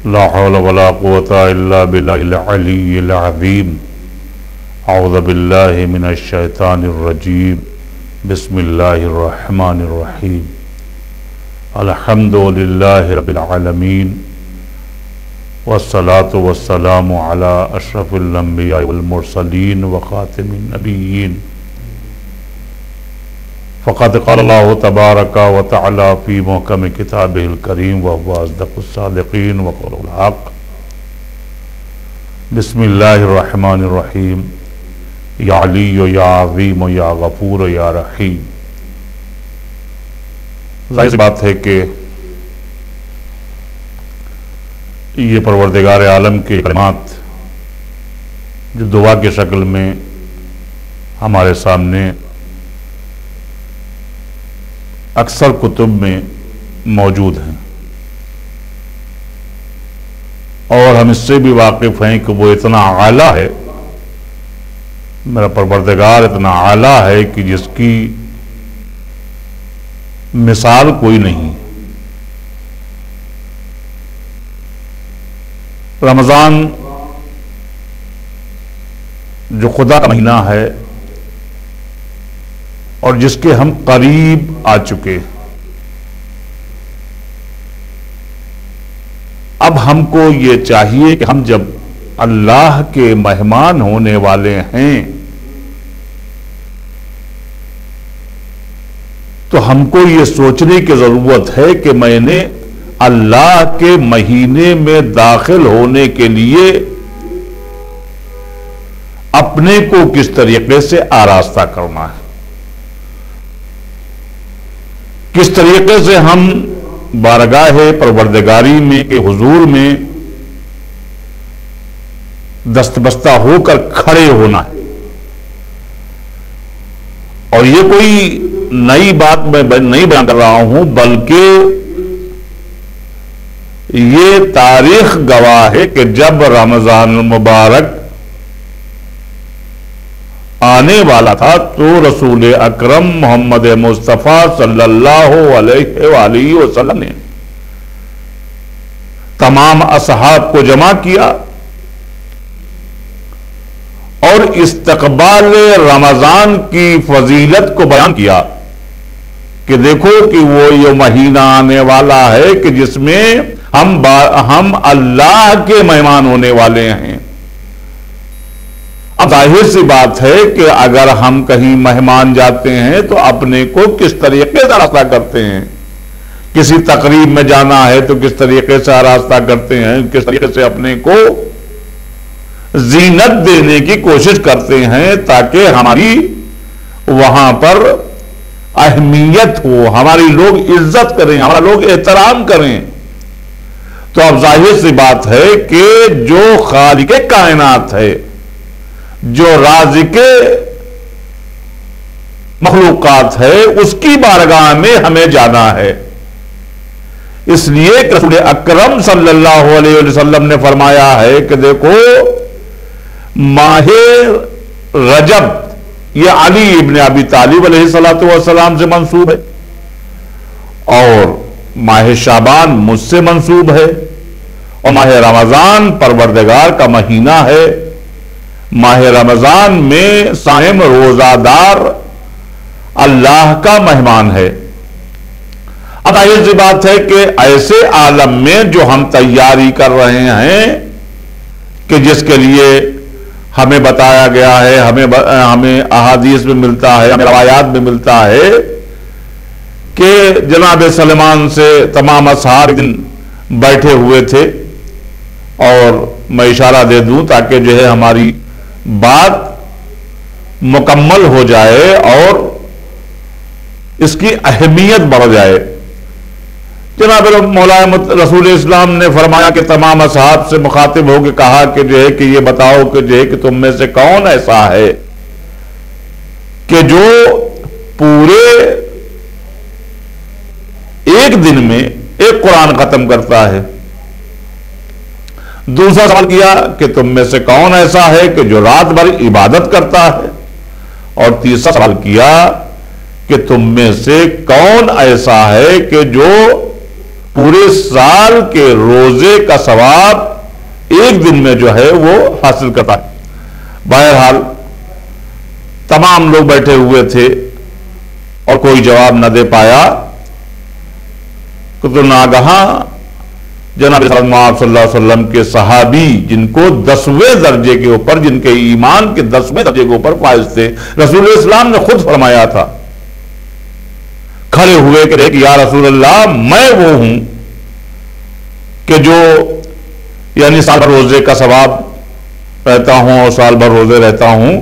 ला हौला वला कुव्वता इल्ला बिल्लाहिल अलिय्यिल अज़ीम। अऊज़ु बिल्लाहि मिनश शैतानिर रजीम। बिस्मिल्लाहिर रहमानिर रहीम। अल्हम्दुलिल्लाहि रब्बिल आलमीन वस्सलातु वस्सलामु अला अशरफिल अंबिया वल मुरसलीन व खातिमिन नबिय्यीन। फ़क़द क़ालल्लाहु तबारका व तआला फ़ी मुहकम किताबिहिल करीम व हुवा अस्दक़ुस सादिक़ीन व क़ौलुल हक़। बिस्मिल्लाहिर रहमानिर रहीम। या अलिय्यु या अज़ीम या गफ़ूर या रहीम। जाहिर सी बात है कि ये परवरदिगार आलम के कलिमात जो दुआ की शक्ल में हमारे सामने अक्सर कुतुब में मौजूद हैं और हम इससे भी वाकिफ हैं कि वो इतना आला है, मेरा परवरदिगार इतना आला है कि जिसकी मिसाल कोई नहीं। रमज़ान जो खुदा का महीना है और जिसके हम करीब आ चुके, अब हमको ये चाहिए कि हम जब अल्लाह के मेहमान होने वाले हैं तो हमको ये सोचने की जरूरत है कि मैंने अल्लाह के महीने में दाखिल होने के लिए अपने को किस तरीके से आरास्ता करना है, किस तरीके से हम बारगाह परवरदिगारी में के हुजूर में दस्तबस्ता होकर खड़े होना है। और ये कोई नई बात मैं नहीं बयान कर रहा हूं, बल्कि ये तारीख गवाह है कि जब रमजान मुबारक आने वाला था तो रसूल अकरम मोहम्मद मुस्तफ़ा सल्लल्लाहु अलैहि वसल्लम ने तमाम असहाब को जमा किया और इस्तकबाल रमजान की फजीलत को बयान किया कि देखो कि वो ये महीना आने वाला है कि जिसमें हम अल्लाह के मेहमान होने वाले हैं। अब जाहिर सी बात है कि अगर हम कहीं मेहमान जाते हैं तो अपने को किस तरीके से रास्ता करते हैं, किसी तकरीब में जाना है तो किस तरीके से रास्ता करते हैं, किस तरीके से अपने को जीनत देने की कोशिश करते हैं ताकि हमारी वहां पर अहमियत हो, हमारी लोग इज्जत करें, हमारा लोग एहतराम करें। तो अब जाहिर सी बात है कि जो खालिके कायनात है, जो राज़िके मखलूकात है, उसकी बारगाह में हमें जाना है। इसलिए रसूल अकरम सल्लल्लाहु अलैहि वसल्लम ने फरमाया है कि देखो माहे रजब ये अली इब्न अबी तालिब अलैहिस्सलातु वस्सलाम से मंसूब है और माहे शाबान मुझसे मंसूब है और माहे रमजान परवरदिगार का महीना है। माह रमजान में साइम रोजादार अल्लाह का मेहमान है। अब जाहिर सी बात है कि ऐसे आलम में जो हम तैयारी कर रहे हैं कि जिसके लिए हमें बताया गया है, हमें अहादीस में मिलता है, हमें रवायात में मिलता है कि जनाब सलमान से तमाम असहाब दिन बैठे हुए थे और मैं इशारा दे दूं ताकि जो है हमारी बात मुकम्मल हो जाए और इसकी अहमियत बढ़ जाए। जनाब मौलाए रसूल इस्लाम ने फरमाया कि तमाम असहाब से मुखातिब होकर कहा कि जो है कि ये बताओ कि जो है कि तुम में से कौन ऐसा है कि जो पूरे एक दिन में एक कुरान खत्म करता है। दूसरा सवाल किया कि तुम में से कौन ऐसा है कि जो रात भर इबादत करता है और तीसरा सवाल किया कि तुम में से कौन ऐसा है कि जो पूरे साल के रोजे का सवाब एक दिन में जो है वो हासिल करता है। बहरहाल तमाम लोग बैठे हुए थे और कोई जवाब न दे पाया तो नागहा जनाब सल्लल्लाहु अलैहि वसल्लम के सहाबी, जिनको 10वें दर्जे के ऊपर, जिनके ईमान के 10वें दर्जे के ऊपर फाइज थे, रसूल इस्लाम ने खुद फरमाया था, खड़े हुए कि या रसूल अल्लाह, मैं वो हूं कि जो यानी साल भर रोजे का सवाब रहता हूं और साल भर रोजे रहता हूं,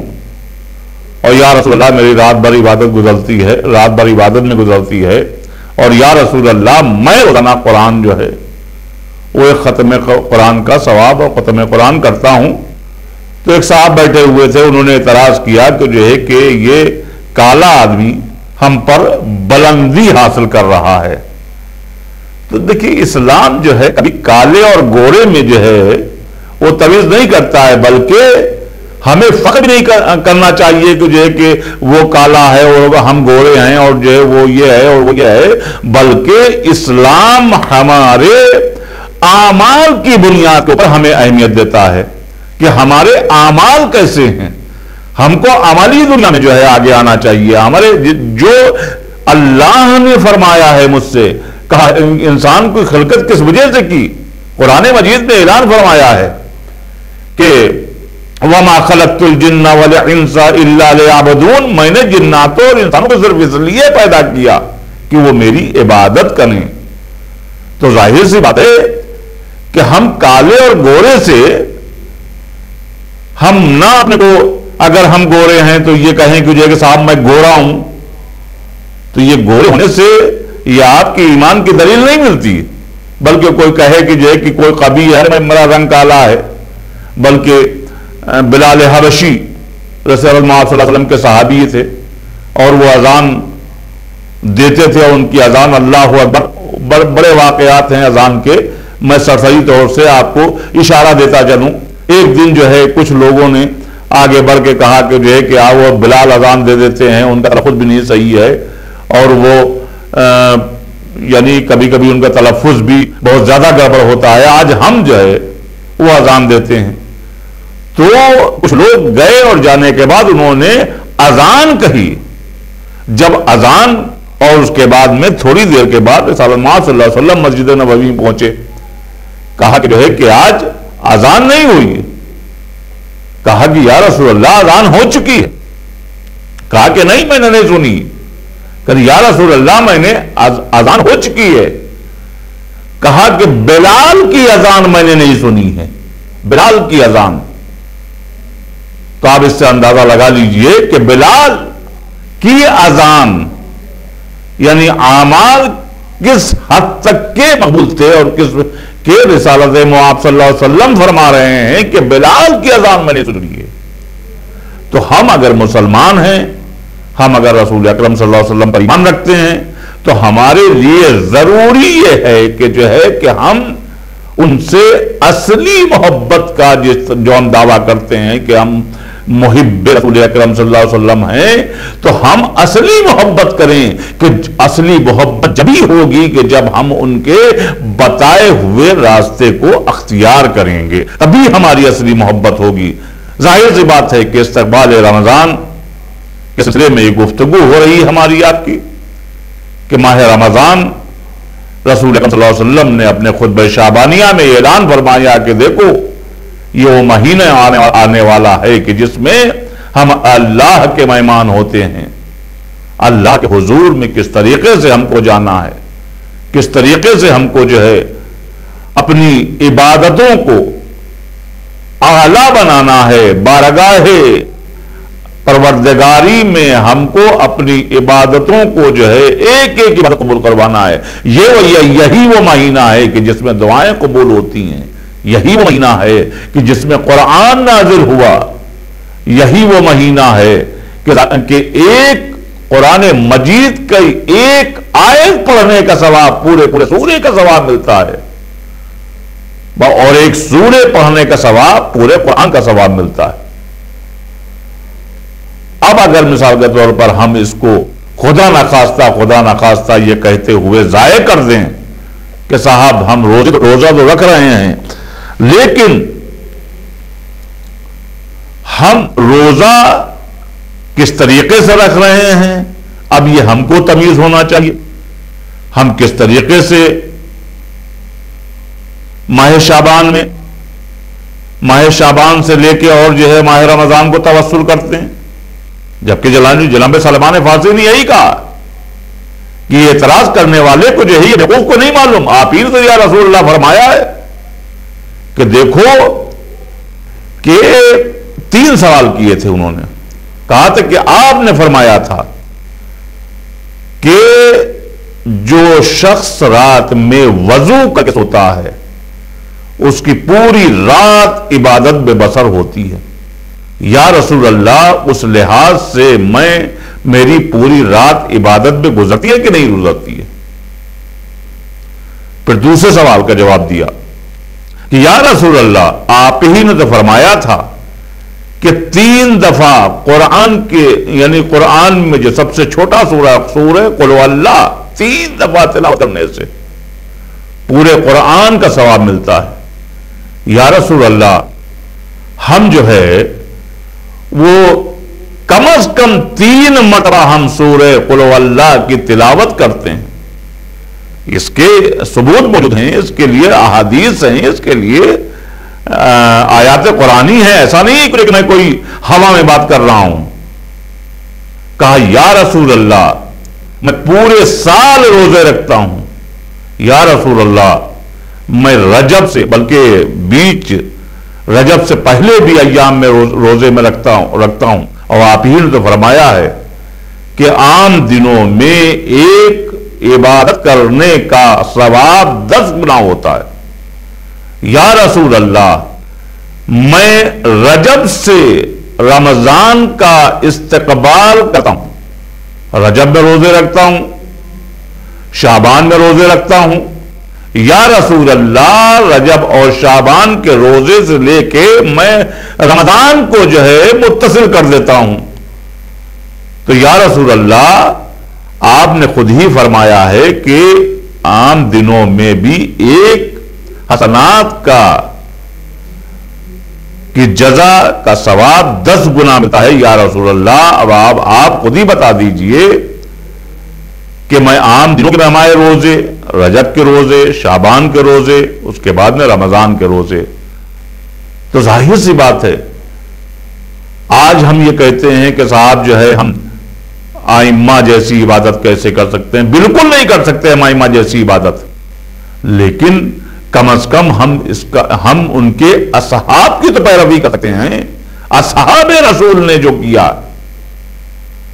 और या रसूल अल्लाह मेरी रात भर इबादत गुजरती है, रात भर इबादत में गुजरती है, और या रसूल अल्लाह मैं रोजाना कुरान जो है वो एक खत्म कुरान का सवाब और खत्म कुरान करता हूं। तो एक साहब बैठे हुए थे, उन्होंने एतराज किया कि जो है कि ये काला आदमी हम पर बुलंदी हासिल कर रहा है। तो देखिए, इस्लाम जो है कभी काले और गोरे में जो है वो तमीज नहीं करता है, बल्कि हमें फख्र भी नहीं करना चाहिए कि जो है कि वो काला है और हम गोरे हैं और जो है वो ये है और वो ये है, बल्कि इस्लाम हमारे आमाल की बुनियाद के ऊपर हमें अहमियत देता है कि हमारे आमाल कैसे हैं। हमको अमली दुनिया में जो है आगे आना चाहिए। हमारे जो अल्लाह ने फरमाया है मुझसे, कहा इंसान की खिलकत किस वजह से की, कुरान मजीद में ऐलान फरमाया है कि वमा खलक़तुल जिन्ना वल इंसा इल्ला लियअबुदून, मैंने जिन्नातों और इंसानों को सिर्फ इसलिए पैदा किया कि वो मेरी इबादत करें। तो जाहिर सी बात है कि हम काले और गोरे से हम ना अपने को, अगर हम गोरे हैं तो ये कहें कि जो है कि साहब मैं गोरा हूं, तो ये गोरे होने से ये आपकी ईमान की दलील नहीं मिलती। बल्कि कोई कहे कि जो है कि कोई कभी है मेरा रंग काला है, बल्कि बिलाल हबशी रसूल सल्लल्लाहु अलैहि वसल्लम के सहाबी थे और वो अजान देते थे और उनकी अजान अल्लाहु अकबर, बड़े वाकयात हैं अजान के, मैं सरसरी तौर से आपको इशारा देता चलूं। एक दिन जो है कुछ लोगों ने आगे बढ़ के कहा कि जो है कि वो बिलाल अजान दे देते हैं, उनका तलफ़ुज़ भी नहीं सही है और वो यानी कभी कभी उनका तलफ़ुज़ भी बहुत ज्यादा गड़बड़ होता है, आज हम जो है वो अजान देते हैं। तो कुछ लोग गए और जाने के बाद उन्होंने अजान कही। जब अजान और उसके बाद में थोड़ी देर के बाद सल्लल्लाहु अलैहि वसल्लम मस्जिद नबवी पहुंचे, कहा कि जो है कि आज अजान नहीं हुई। कहा कि या रसूल अल्लाह अजान हो चुकी है। कहा कि नहीं मैंने नहीं सुनी। कहा या रसूल अल्लाह मैंने अजान हो चुकी है। कहा कि बिलाल की अजान मैंने नहीं सुनी है, बिलाल की अजान। तो आप इससे अंदाजा लगा लीजिए कि बिलाल की अजान यानी आमाल किस हद तक के मकबूल थे और किस के रिसालत मुआब सल्लल्लाहु अलैहि वसल्लम फरमा रहे हैं कि बिलाल की अजान मैंने सुनी है। तो हम अगर मुसलमान हैं, हम अगर रसूल अकरम सल्लल्लाहु अलैहि वसल्लम पर ईमान रखते हैं, तो हमारे लिए जरूरी यह है कि जो है कि हम उनसे असली मोहब्बत का जो हम दावा करते हैं कि हम मुहिब रसूल अकरम सल्लल्लाहु अलैहि वसल्लम हैं, तो हम असली मोहब्बत करें। कि असली मोहब्बत जब ही होगी कि जब हम उनके बताए हुए रास्ते को अख्तियार करेंगे, तभी हमारी असली मोहब्बत होगी। जाहिर सी बात है कि इस्तक़बाल रमजान के सिलसिले में एक गुफ्तगू हो रही हमारी आपकी कि माह रमजान रसूल अकरम सल्लल्लाहु अलैहि वसल्लम ने अपने खुतबे शाबानिया में ऐलान फरमाया कि देखो ये वो महीने आने वाला है कि जिसमें हम अल्लाह के मेहमान होते हैं। अल्लाह के हुजूर में किस तरीके से हमको जाना है, किस तरीके से हमको जो है अपनी इबादतों को आला बनाना है, बारगाहे परवरदिगारी में हमको अपनी इबादतों को जो है एक एक इबादत कबूल करवाना है। यही वो महीना है कि जिसमें दुआएं कबूल होती हैं। यही वो महीना है कि जिसमें कुरान नाजिल हुआ। यही वो महीना है कि एक कुरान मजीद का एक आयत पढ़ने का सवाब पूरे पूरे सूरे का सवाब मिलता है और एक सूरे पढ़ने का सवाब पूरे कुरान का सवाब मिलता है। अब अगर मिसाल के तौर पर हम इसको खुदा न खास्ता ये कहते हुए जाये कर दें कि साहब हम रोजा तो रख रहे हैं, लेकिन हम रोजा किस तरीके से रख रहे हैं, अब ये हमको तमीज होना चाहिए। हम किस तरीके से माह शाबान से लेके और जो है माह रमजान को तवस्सुल करते हैं, जबकि जनाब सलमान फारसी ने यही कहा कि एतराज करने वाले को जो है बेवकूफ को नहीं मालूम, आप ही तो या रसूलुल्लाह फरमाया है कि देखो कि 3 सवाल किए थे उन्होंने। कहा था कि आपने फरमाया था कि जो शख्स रात में वजू करके सोता है उसकी पूरी रात इबादत बेबसर होती है। या रसूल अल्लाह, उस लिहाज से मेरी पूरी रात इबादत में गुजरती है कि नहीं गुजरती है? फिर दूसरे सवाल का जवाब दिया कि या रसूल अल्लाह, आप ही ने तो फरमाया था कि 3 दफा कुरान के, यानी कुरान में जो सबसे छोटा सूरह कुल हुवल्लाह 3 दफा तिलावत करने से पूरे कुरान का सवाब मिलता है। या रसूल अल्लाह, हम जो है वो कम से कम 3 मरतबा हम सूरह कुल हुवल्लाह की तिलावत करते हैं। इसके सबूत मौजूद हैं, इसके लिए अहादीस हैं, इसके लिए आयात कुरानी है। ऐसा नहीं कि मैं कोई हवा में बात कर रहा हूं। कहा या रसूल अल्लाह, मैं पूरे साल रोजे रखता हूं। या रसूल अल्लाह, मैं रजब से, बल्कि बीच रजब से पहले भी अय्याम में रोजे में रखता हूं। और आप ही ने तो फरमाया है कि आम दिनों में एक इबादत करने का सवाब 10 गुना होता है। या रसूल अल्लाह, मैं रजब से रमजान का इस्तकबाल करता हूं। रजब में रोजे रखता हूं, शाबान में रोजे रखता हूं। या रसूल अल्लाह, रजब और शाबान के रोजे से लेके मैं रमजान को जो है मुत्तसिल कर देता हूं। तो या रसूल अल्लाह, आपने खुद ही फरमाया है कि आम दिनों में भी एक हसनात का कि जजा का सवाब 10 गुना मिलता है। या रसूल अल्लाह, अब आप खुद ही बता दीजिए कि मैं आम दिनों के हमारे रोजे, रजब के रोजे, शाबान के रोजे, उसके बाद में रमजान के रोजे, तो जाहिर सी बात है आज हम ये कहते हैं कि साहब जो है हम आइम्मा जैसी इबादत कैसे कर सकते हैं? बिल्कुल नहीं कर सकते हम आइम्मा जैसी इबादत, लेकिन कम से कम हम उनके असहाब की तो पैरवी करते हैं। असहाब रसूल ने जो किया,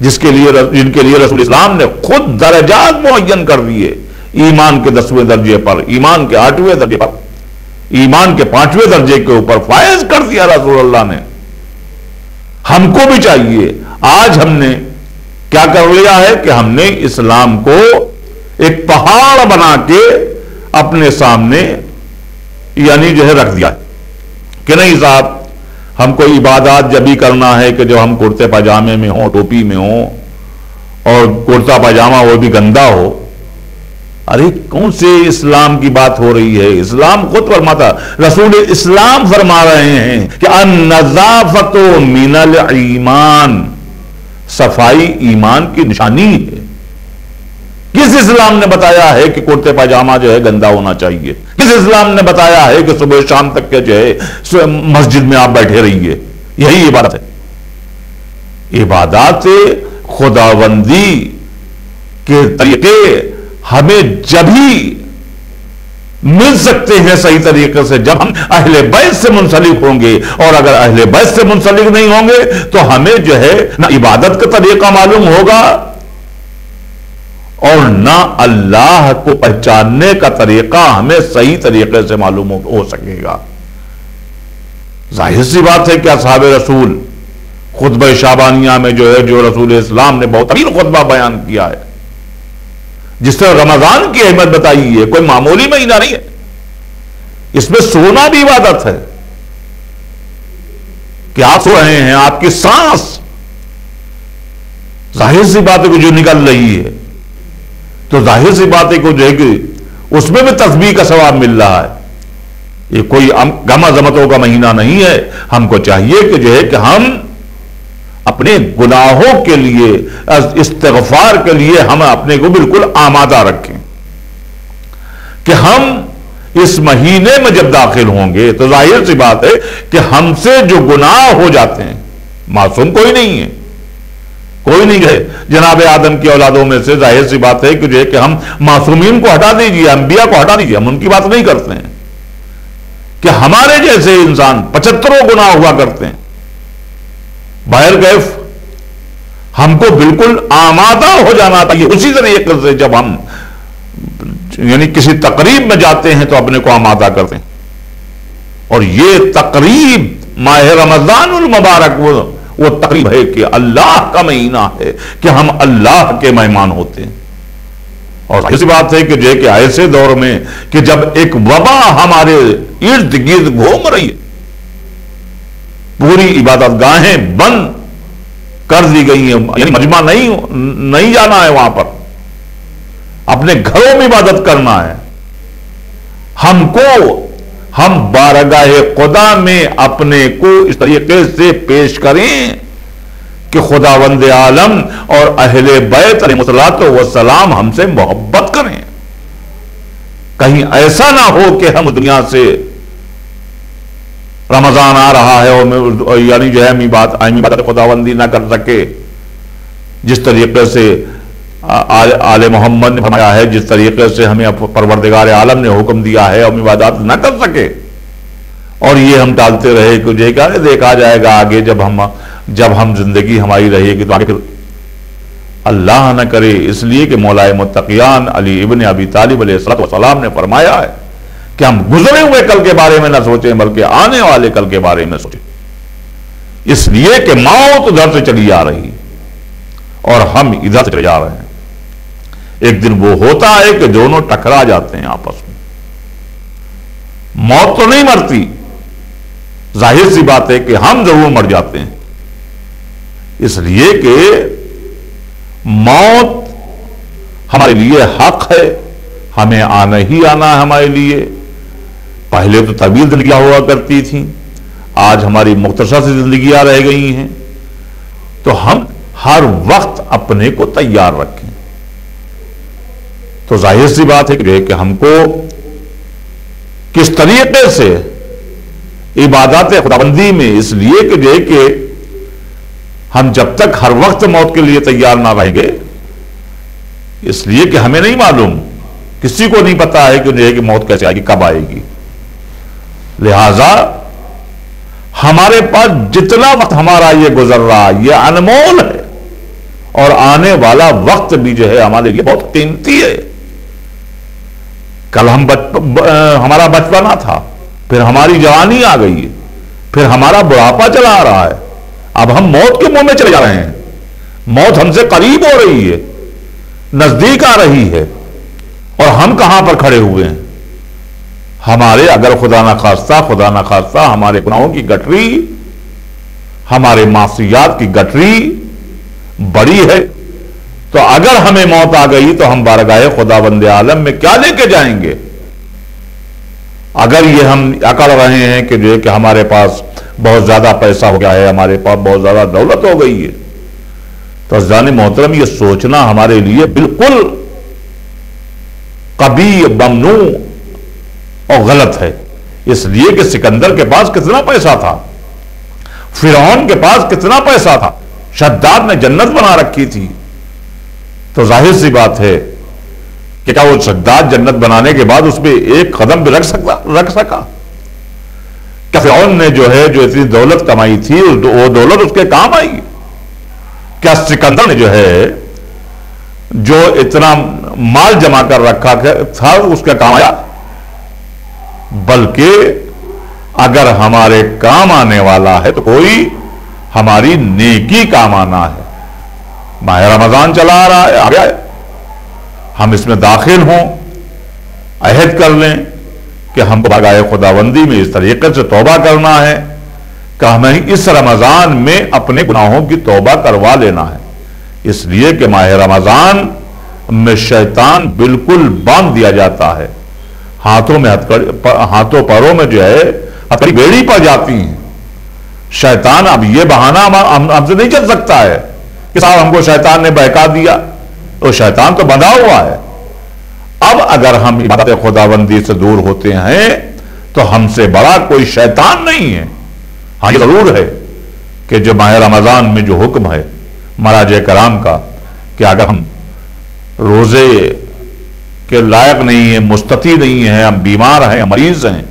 जिनके लिए रसूल इस्लाम ने खुद दर्जात मुअय्यन कर दिए, ईमान के 10वें दर्जे पर, ईमान के 8वें दर्जे पर, ईमान के 5वें दर्जे के ऊपर फायज कर दिया रसूल अल्लाह ने। हमको भी चाहिए। आज हमने क्या कर लिया है कि हमने इस्लाम को एक पहाड़ बना के अपने सामने यानी जो है रख दिया कि नहीं साहब, हमको इबादत जब भी करना है कि जो हम कुर्ते पजामे में हो, टोपी में हो, और कुर्ता पजामा वो भी गंदा हो। अरे कौन से इस्लाम की बात हो रही है? इस्लाम खुद फरमाता, रसूल इस्लाम फरमा रहे हैं कि अन-नज़ाफ़तु मिनल ईमान, सफाई ईमान की निशानी है। किस इस्लाम ने बताया है कि कुर्ते पजामा जो है गंदा होना चाहिए? किस इस्लाम ने बताया है कि सुबह शाम तक के जो है मस्जिद में आप बैठे रहिए? यही इबादत है। इबादत खुदाबंदी के तरीके हमें जब ही मिल सकते हैं सही तरीके से जब हम अहले बैत से मुंसलिक होंगे, और अगर अहले बैत से मुंसलिक नहीं होंगे तो हमें जो है ना इबादत का तरीका मालूम होगा और ना अल्लाह को पहचानने का तरीका हमें सही तरीके से मालूम हो सकेगा। जाहिर सी बात है कि असहाब रसूल खुतबा शाबानिया में जो है, जो रसूल इस्लाम ने बहुत तवील खुतबा बयान किया है, जिस तरह रमजान की अहमियत बताई है, कोई मामूली महीना नहीं है, इसमें सोना भी इबादत है कि आप सो रहे हैं, आपकी सांस जाहिर सी बात है कि जो निकल रही है, तो जाहिर सी बात है कि जो है कि उसमें भी तस्बीह का सवाब मिल रहा है। ये कोई गम अज़मतों का महीना नहीं है। हमको चाहिए कि जो है कि हम अपने गुनाहों के लिए, इस्तिग़फ़ार के लिए हम अपने को बिल्कुल आमादा रखें कि हम इस महीने में जब दाखिल होंगे तो जाहिर सी बात है कि हमसे जो गुनाह हो जाते हैं, मासूम कोई नहीं है, कोई नहीं है जनाब आदम की औलादों में से। जाहिर सी बात है कि जो है कि हम मासूमीन को हटा दीजिए, अंबिया को हटा दीजिए, हम उनकी बात नहीं करते हैं कि हमारे जैसे इंसान 75 गुनाह हुआ करते हैं। बाहर कैफ हमको बिल्कुल आमादा हो जाना चाहिए उसी तरीके से जब हम यानी किसी तकरीब में जाते हैं तो अपने को आमादा करते हैं। और ये तकरीब माह रमजानुल मुबारक वो तकरीब है कि अल्लाह का महीना है कि हम अल्लाह के मेहमान होते हैं। और ऐसी बात है कि जो कि ऐसे दौर में कि जब एक वबा हमारे इर्द गिर्द घूम रही है, पूरी इबादत गाहें बंद कर दी गई हैं, यानी मजमा नहीं जाना है वहां पर, अपने घरों में इबादत करना है। हम बारगाह खुदा में अपने को इस तरीके से पेश करें कि खुदावंद आलम और अहले बैत अलैहिस्सलातु वस्सलाम हमसे मोहब्बत करें। कहीं ऐसा ना हो कि हम दुनिया से रमजान आ रहा है और यानी जो है इबादत खुदावंदी ना कर सके, जिस तरीके से आले मोहम्मद ने फरमाया है, जिस तरीके से हमें परवरदिगार आलम ने हुक्म दिया है, हम इबादत ना कर सके। और ये हम टालते रहे कि देखा जाएगा आगे जब हम जिंदगी हमारी रहेगी तो आगे फिर अल्लाह न करे। इसलिए कि मौलाए मुत्तकियान अली इब्न अबी तालिब अलैहिस्सलाम ने फरमाया है कि हम गुजरे हुए कल के बारे में ना सोचें बल्कि आने वाले कल के बारे में सोचें। इसलिए कि मौत उधर से चली आ रही और हम इधर से चले जा रहे हैं। एक दिन वो होता है कि दोनों टकरा जाते हैं आपस में। मौत तो नहीं मरती, जाहिर सी बात है कि हम जरूर मर जाते हैं। इसलिए कि मौत हमारे लिए हक है, हमें आना ही आना है हमारे लिए। पहले तो तवील जिंदगियां हुआ करती थी, आज हमारी मुख्तसर सी जिंदगियां रह गई हैं। तो हम हर वक्त अपने को तैयार रखें। तो जाहिर सी बात है कि हमको किस तरीके से इबादत खुदाबंदी में, इसलिए कि जो है कि हम जब तक हर वक्त मौत के लिए तैयार ना रहेंगे, इसलिए कि हमें नहीं मालूम, किसी को नहीं पता है कि जो है कि मौत कैसे आएगी, कब आएगी। लिहाजा हमारे पास जितना वक्त हमारा ये गुजर रहा ये अनमोल है और आने वाला वक्त भी जो है हमारे लिए बहुत कीमती है। कल हमारा बचपना था, फिर हमारी जवानी आ गई है, फिर हमारा बुढ़ापा चला आ रहा है, अब हम मौत के मुंह में चले जा रहे हैं। मौत हमसे करीब हो रही है, नजदीक आ रही है और हम कहां पर खड़े हुए हैं। हमारे अगर खुदा ना खास्ता हमारे गुनाहों की गठरी, हमारे मासियात की गठरी बड़ी है, तो अगर हमें मौत आ गई तो हम बारगाह खुदावंद आलम में क्या लेके जाएंगे। अगर ये हम अकड़ रहे हैं कि जो है कि हमारे पास बहुत ज्यादा पैसा हो गया है, हमारे पास बहुत ज्यादा दौलत हो गई है, तो अज़ीज़ान मोहतरम ये सोचना हमारे लिए बिल्कुल कभी ममनू और गलत है। इसलिए कि सिकंदर के पास कितना पैसा था, फिरौन के पास कितना पैसा था, शद्दाद ने जन्नत बना रखी थी। तो जाहिर सी बात है कि क्या वो शद्दाद जन्नत बनाने के बाद उसमें एक कदम भी रख सका? क्या फिरौन ने जो इतनी दौलत कमाई थी वो दौलत उसके काम आई? क्या सिकंदर ने जो इतना माल जमा कर रखा था उसका काम आया? बल्कि अगर हमारे काम आने वाला है तो कोई हमारी नेकी काम आना है। माह रमजान चला आ रहा है, आ गया है, हम इसमें दाखिल हों, अहद कर लें कि हमको बारगाह खुदाबंदी में इस तरीके से तौबा करना है कि हमें इस रमजान में अपने गुनाहों की तौबा करवा लेना है। इसलिए कि माह रमजान में शैतान बिल्कुल बांध दिया जाता है। हाथों में हाथों पैरों में जो है हथकड़ी बेड़ी पड़ जाती है। शैतान अब ये बहाना हमसे नहीं चल सकता है कि साहब हमको शैतान ने बहका दिया, तो शैतान तो बंधा हुआ है। अब अगर हम इबादत खुदाबंदी से दूर होते हैं तो हमसे बड़ा कोई शैतान नहीं है। हाँ, ये जरूर है कि जो माह रमजान में जो हुक्म है महाराज कराम का कि अगर हम रोजे के लायक नहीं है, मुस्तती नहीं है, हम बीमार हैं, मरीज हैं,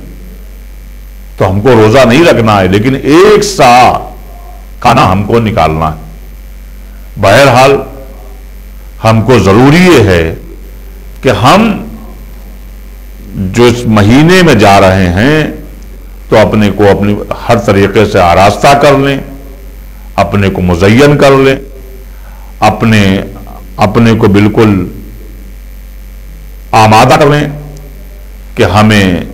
तो हमको रोजा नहीं रखना है, लेकिन एक सा खाना हमको निकालना है। बहरहाल हमको जरूरी है कि हम जो इस महीने में जा रहे हैं तो अपने को अपनी हर तरीके से आरास्ता कर लें, अपने को मुज़य्यन कर लें, अपने को बिल्कुल आमादा कर लें कि हमें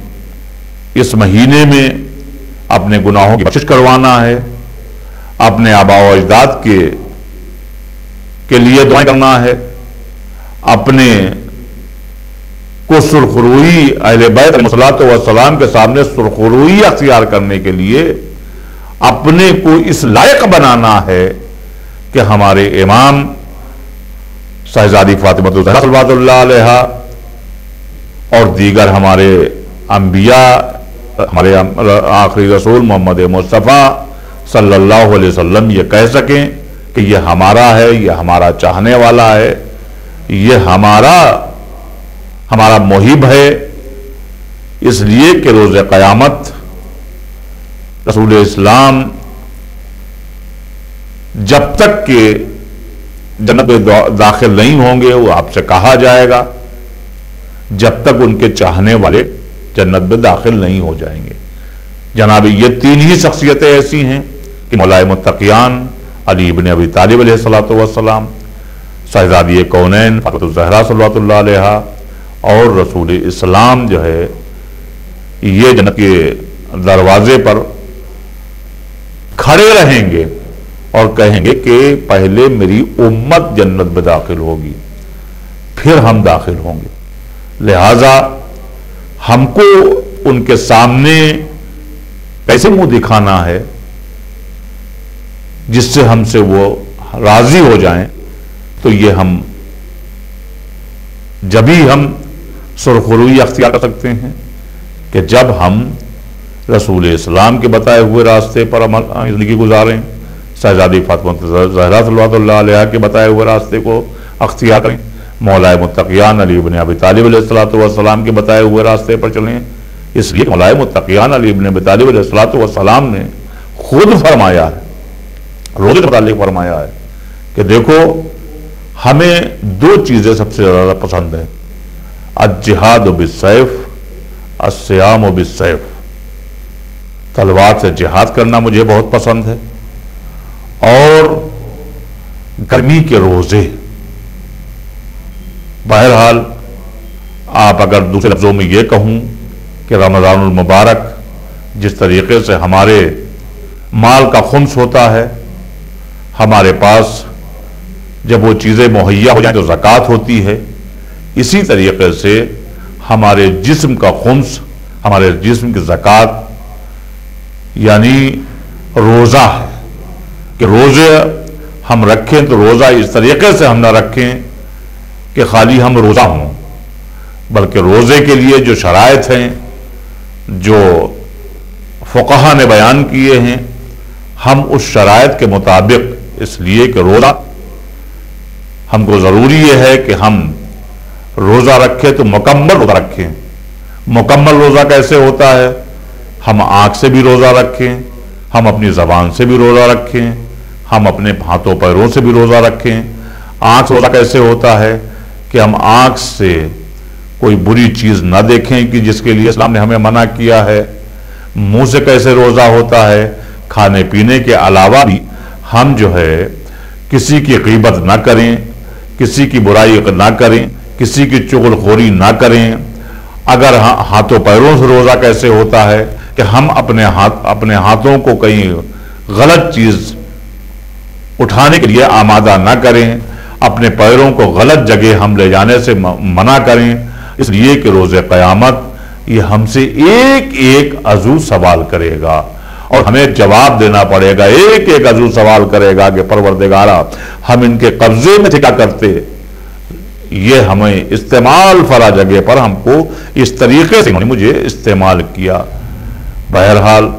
इस महीने में अपने गुनाहों की बख्शिश करवाना है, अपने आबा व अजदाद के लिए दुआएं करना है, अपने को सुरखरुई अहले बैत अलैहिस्सलातु वस्सलाम के सामने सुरखरुई अख्तियार करने के लिए अपने को इस लायक बनाना है कि हमारे इमाम शहजादी फातिमा ज़हरा सल्लल्लाहु अलैहा और दीगर हमारे अंबिया, हमारे आखिरी रसूल मोहम्मद मुस्तफ़ा सल्लल्लाहु अलैहि वसल्लम ये कह सकें कि ये हमारा है, ये हमारा चाहने वाला है, ये हमारा मुहिब है। इसलिए कि रोज़ क़यामत रसूल इस्लाम जब तक के जन्नत में दाखिल नहीं होंगे, वो आपसे कहा जाएगा जब तक उनके चाहने वाले जन्नत में दाखिल नहीं हो जाएंगे। जनाब ये तीन ही शख्सियतें ऐसी हैं कि मौलाए मुत्तकियान अली इब्न अबी तालिब अलैहिस्सलातु वस्सलाम, शहजादी कौनैन फातिमा ज़हरा सल्लल्लाहु अलैहा और रसूल इस्लाम जो है ये जन्नत के दरवाजे पर खड़े रहेंगे और कहेंगे कि पहले मेरी उम्मत जन्नत में दाखिल होगी, फिर हम दाखिल होंगे। लिहाजा हमको उनके सामने कैसे मुंह दिखाना है जिससे हमसे वो राजी हो जाएं, तो ये हम जब ही हम सुरखरुई अख्तियार कर सकते हैं कि जब हम रसूल इस्लाम के बताए हुए रास्ते पर जिंदगी गुजारें, शहजादी फातिमा ज़हरा सल्लल्लाहु अलैहा के बताए हुए रास्ते को अख्तियार करें, मौलाए मुत्तकियान अली इब्न अबी तालिब अलैहिस्सलातु वस्सलाम के बताए हुए रास्ते पर चलें। इसलिए मौलाए मुत्तकियान अली इब्न अबी तालिब अलैहिस्सलातु वस्सलाम ने खुद फरमाया है, रोज़े के मुताल्लिक़ फरमाया है कि देखो हमें दो चीज़ें सबसे ज़्यादा पसंद है, अज-जिहाद बिस्सैफ, अस्सियाम बिस्सैफ। तलवार से जिहाद करना मुझे बहुत पसंद है और गर्मी के रोजे। बहरहाल आप अगर दूसरे लफ्जों में यह कहूं कि रमज़ानुल मुबारक जिस तरीके से हमारे माल का खुम्स होता है, हमारे पास जब वो चीज़ें मुहैया हो जाए तो ज़कात होती है, इसी तरीके से हमारे जिस्म का खुम्स, हमारे जिस्म की ज़कात यानी रोज़ा है कि रोज़े हम रखें तो रोज़ा इस तरीके से हम ना रखें कि खाली हम रोज़ा हों, बल्कि रोज़े के लिए जो शराइत हैं, जो फ़ुक़हा ने बयान किए हैं, हम उस शराइत के मुताबिक, इसलिए कि रोज़ा हमको ज़रूरी है कि हम रोज़ा रखें तो मुकम्मल रोज़ा रखें। मुकम्मल रोज़ा कैसे होता है? हम आँख से भी रोज़ा रखें, हम अपनी ज़बान से भी रोज़ा रखें, हम अपने हाथों पैरों से भी रोज़ा रखें। आँख से रोज़ा कैसे होता है कि हम आँख से कोई बुरी चीज़ न देखें कि जिसके लिए इस्लाम ने हमें मना किया है। मुंह से कैसे रोज़ा होता है? खाने पीने के अलावा भी हम जो है किसी की ग़ीबत ना करें, किसी की बुराई ना करें, किसी की चुगलखोरी ना करें। अगर हाथों पैरों से रोज़ा कैसे होता है कि हम अपने हाथों को कहीं गलत चीज़ उठाने के लिए आमादा ना करें, अपने पैरों को गलत जगह हम ले जाने से मना करें, इसलिए कि रोज़े क़यामत ये हमसे एक एक अज़ू सवाल करेगा और हमें जवाब देना पड़ेगा। एक एक अज़ू सवाल करेगा कि परवरदिगारा हम इनके कब्जे में थे क्या करते, ये हमें इस्तेमाल फरा जगह पर हमको इस तरीके से मुझे इस्तेमाल किया। बहरहाल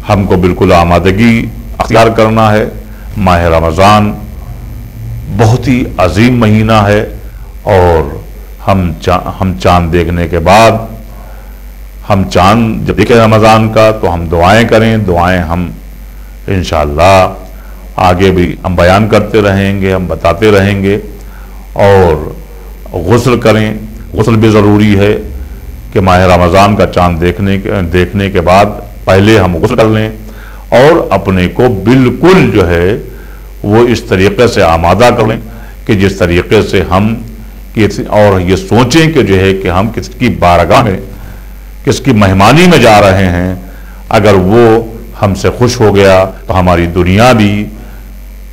हमको बिल्कुल आमादगी अख्तियार करना है। माह रमज़ान बहुत ही अजीम महीना है और हम चांद देखने के बाद, हम चांद जब देखें रमज़ान का तो हम दुआएं करें। दुआएं हम इंशाअल्लाह आगे भी हम बयान करते रहेंगे, हम बताते रहेंगे। और गुस्ल करें, गुस्ल भी ज़रूरी है कि माह रमज़ान का चांद देखने के बाद पहले हम गुस्ल कर लें और अपने को बिल्कुल जो है वो इस तरीके से आमादा कर लें कि जिस तरीके से हम और ये सोचें कि जो है कि हम किसकी बारगाह में, किसकी मेहमानी में जा रहे हैं। अगर वो हमसे खुश हो गया तो हमारी दुनिया भी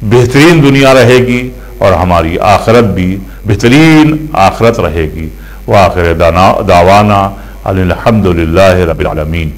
बेहतरीन दुनिया रहेगी और हमारी आखिरत भी बेहतरीन आखिरत रहेगी। व आखिर दावाना अल्हम्दुलिल्लाहि रब्बिल आलमीन।